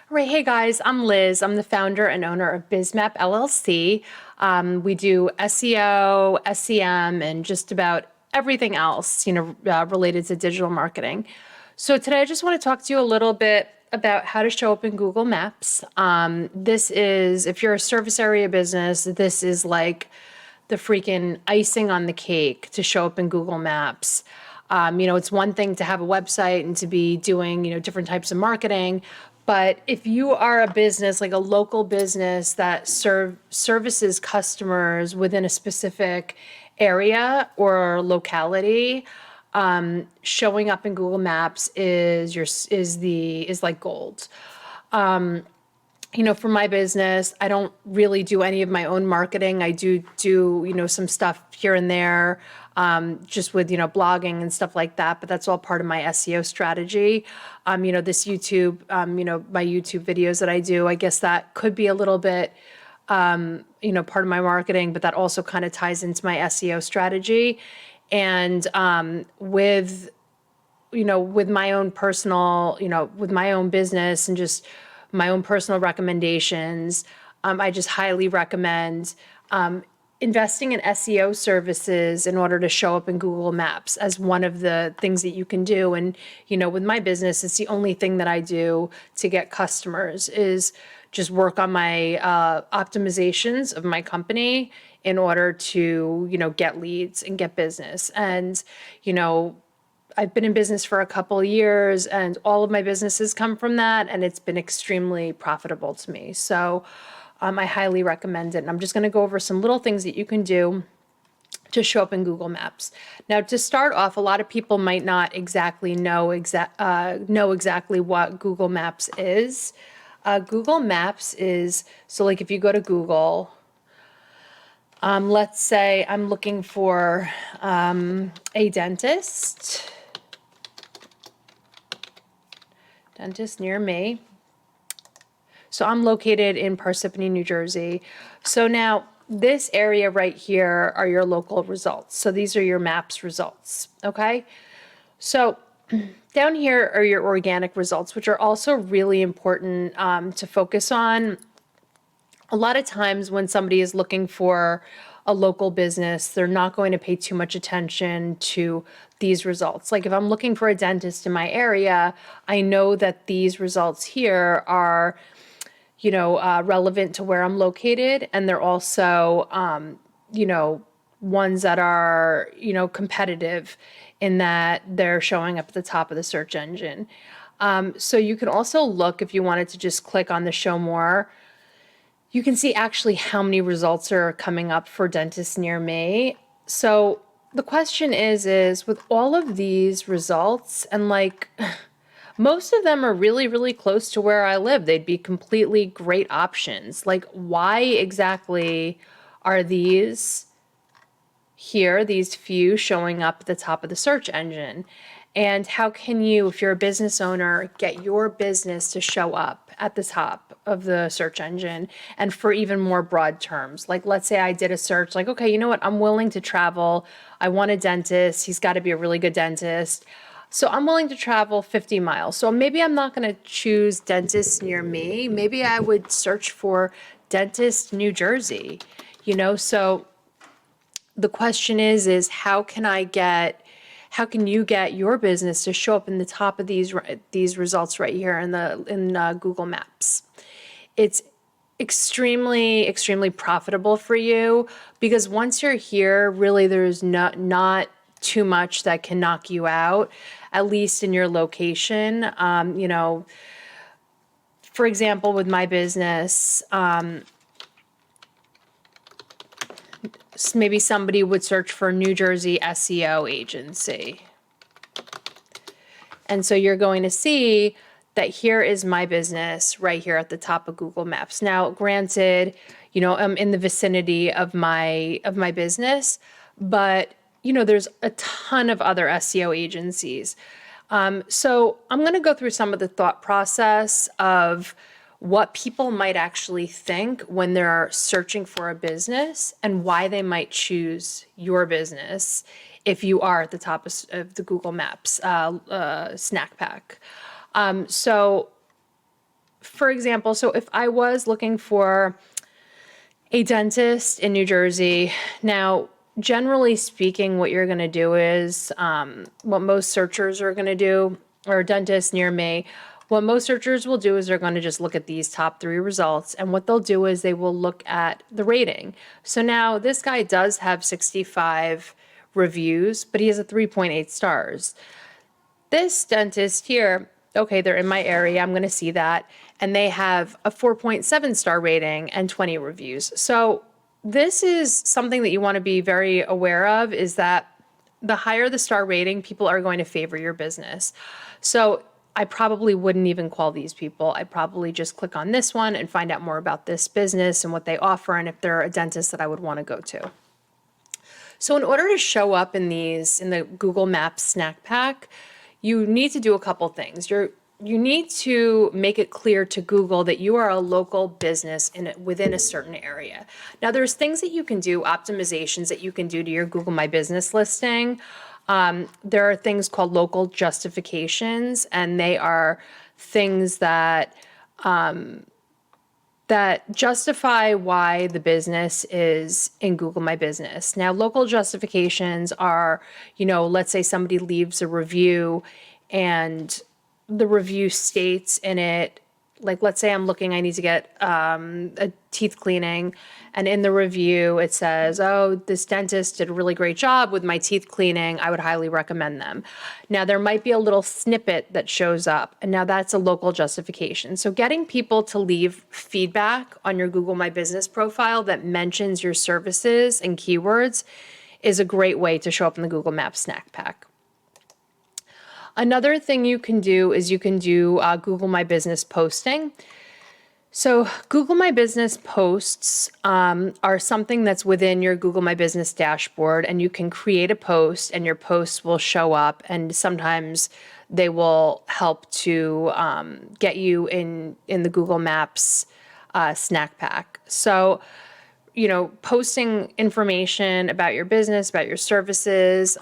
Right, hey guys, I'm Liz. I'm the founder and owner of Bizmap LLC. We do SEO, SEM, and just about everything else, related to digital marketing. So today I just want to talk to you a little bit about how to show up in Google Maps. This is, if you're a service area business, this is like the freaking icing on the cake to show up in Google Maps. It's one thing to have a website and to be doing, different types of marketing. But if you are a business, like a local business that services customers within a specific area or locality, showing up in Google Maps is like gold. For my business, I don't really do any of my own marketing. I do, some stuff here and there, just with, blogging and stuff like that, but that's all part of my SEO strategy. This YouTube, my YouTube videos that I do, I guess that could be a little bit, part of my marketing, but that also kind of ties into my SEO strategy. And with my own personal, with my own business and just my own personal recommendations, I just highly recommend investing in SEO services in order to show up in Google Maps as one of the things that you can do. And, with my business, it's the only thing that I do to get customers is just work on my optimizations of my company in order to, get leads and get business. And, I've been in business for a couple of years and all of my businesses come from that, and it's been extremely profitable to me. So I highly recommend it. And I'm just going to go over some little things that you can do to show up in Google Maps. Now, to start off, a lot of people might not exactly know exactly what Google Maps is. Google Maps is, so like if you go to Google, let's say I'm looking for a dentist near me. So I'm located in Parsippany, New Jersey. So now this area right here are your local results. So these are your maps results, okay? So down here are your organic results, which are also really important to focus on. A lot of times when somebody is looking for a local business, they're not going to pay too much attention to these results. Like if I'm looking for a dentist in my area, I know that these results here are, relevant to where I'm located. And they're also, ones that are, competitive in that they're showing up at the top of the search engine. So you can also look, if you wanted to just click on the show more, you can see actually how many results are coming up for dentists near me. So the question is with all of these results, and like most of them are really, really close to where I live, they'd be completely great options. Like why exactly are these here, these few showing up at the top of the search engine? And how can you, if you're a business owner, get your business to show up at the top of the search engine and for even more broad terms? Like, let's say I did a search like, okay, you know what? I'm willing to travel. I want a dentist. He's got to be a really good dentist. So I'm willing to travel 50 miles. So maybe I'm not going to choose dentists near me. Maybe I would search for dentist New Jersey, So the question is how can you get your business to show up in the top of these results right here in Google Maps? It's extremely, extremely profitable for you because once you're here, really there's not too much that can knock you out, at least in your location. For example, with my business, maybe somebody would search for New Jersey SEO agency. And so you're going to see that here is my business right here at the top of Google Maps. Now, granted, I'm in the vicinity of my business, but there's a ton of other SEO agencies. So I'm going to go through some of the thought process of what people might actually think when they're searching for a business and why they might choose your business if you are at the top of the Google Maps snack pack. So, for example, so if I was looking for a dentist in New Jersey, now, generally speaking, what you're going to do is what most searchers are going to do, or dentists near me, what most searchers will do is they're going to just look at these top 3 results. And what they'll do is they will look at the rating. So now this guy does have 65 reviews, but he has a 3.8 stars. This dentist here, okay, they're in my area, I'm going to see that. And they have a 4.7 star rating and 20 reviews. So this is something that you want to be very aware of, is that the higher the star rating, people are going to favor your business. So I probably wouldn't even call these people. I'd probably just click on this one and find out more about this business and what they offer, and if they're a dentist that I would want to go to. So in order to show up in the Google Maps snack pack, you need to do a couple things. You need to make it clear to Google that you are a local business within a certain area. Now, there's things that you can do, optimizations that you can do to your Google My Business listing. There are things called local justifications, and they are things that justify why the business is in Google My Business. Now, local justifications are, let's say somebody leaves a review and the review states in it, like, let's say I'm looking, I need to get a teeth cleaning, and in the review it says, oh, this dentist did a really great job with my teeth cleaning, I would highly recommend them. Now, there might be a little snippet that shows up, and now that's a local justification. So getting people to leave feedback on your Google My Business profile that mentions your services and keywords is a great way to show up in the Google Maps snack pack. Another thing you can do is you can do Google My Business posting. So Google My Business posts are something that's within your Google My Business dashboard, and you can create a post and your posts will show up, and sometimes they will help to get you in the Google Maps snack pack. So posting information about your business, about your services,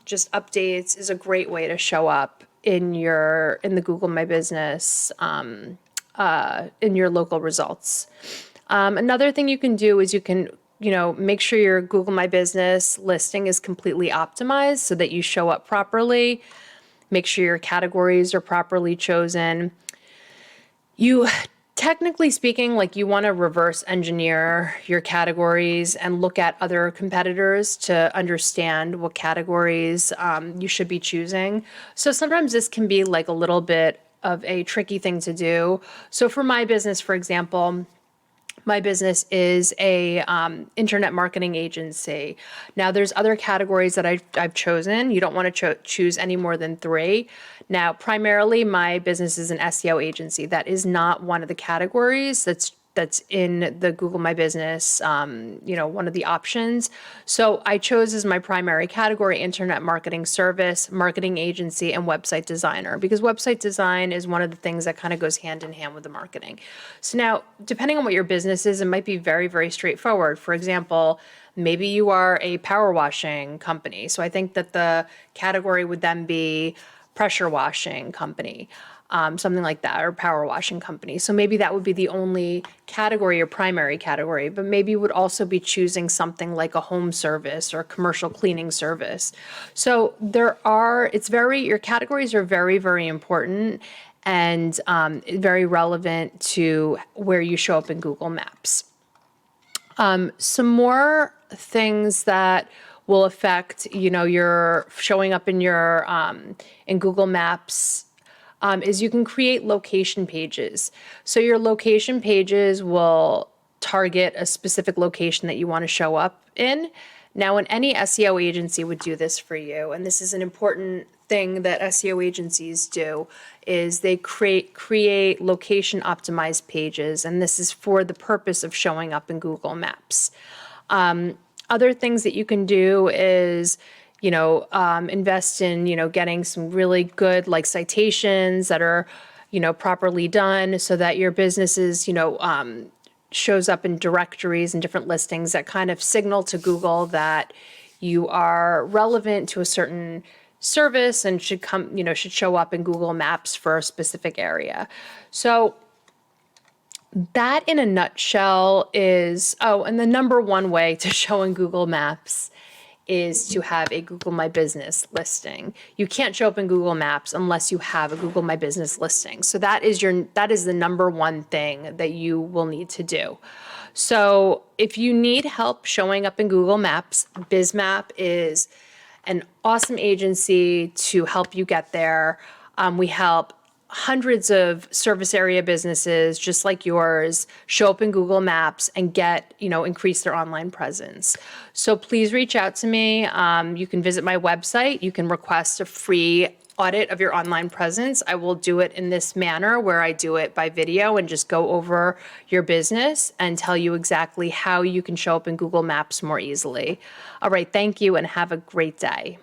just updates is a great way to show up in the Google My Business, in your local results. Another thing you can do is you can, make sure your Google My Business listing is completely optimized so that you show up properly. Make sure your categories are properly chosen. Technically speaking, you want to reverse engineer your categories and look at other competitors to understand what categories you should be choosing. So sometimes this can be a little bit of a tricky thing to do. So for my business, for example, my business is a internet marketing agency. Now, there's other categories that I've chosen. You don't want to choose any more than 3. Now, primarily, my business is an SEO agency. That is not one of the categories that's in the Google My Business, one of the options. So I chose as my primary category internet marketing service, marketing agency, and website designer, because website design is one of the things that kind of goes hand in hand with the marketing. So now, depending on what your business is, it might be very, very straightforward. For example, maybe you are a power washing company. So I think that the category would then be pressure washing company. Something like that, or power washing company. So maybe that would be the only category or primary category, but maybe you would also be choosing something like a home service or commercial cleaning service. So your categories are very, very important and very relevant to where you show up in Google Maps. Some more things that will affect, your showing up in Google Maps is you can create location pages. So your location pages will target a specific location that you want to show up in. Now, when any SEO agency would do this for you, and this is an important thing that SEO agencies do, is they create location optimized pages, and this is for the purpose of showing up in Google Maps. Other things that you can do is invest in, getting some really good citations that are, properly done so that your business is, shows up in directories and different listings that kind of signal to Google that you are relevant to a certain service and should show up in Google Maps for a specific area. So that in a nutshell is, and the number one way to show in Google Maps is to have a Google My Business listing. You can't show up in Google Maps unless you have a Google My Business listing. So that is the number one thing that you will need to do. So if you need help showing up in Google Maps, Bizmap is an awesome agency to help you get there. We help hundreds of service area businesses just like yours show up in Google Maps and increase their online presence. So please reach out to me. You can visit my website. You can request a free audit of your online presence. I will do it in this manner where I do it by video and just go over your business and tell you exactly how you can show up in Google Maps more easily. All right, thank you and have a great day.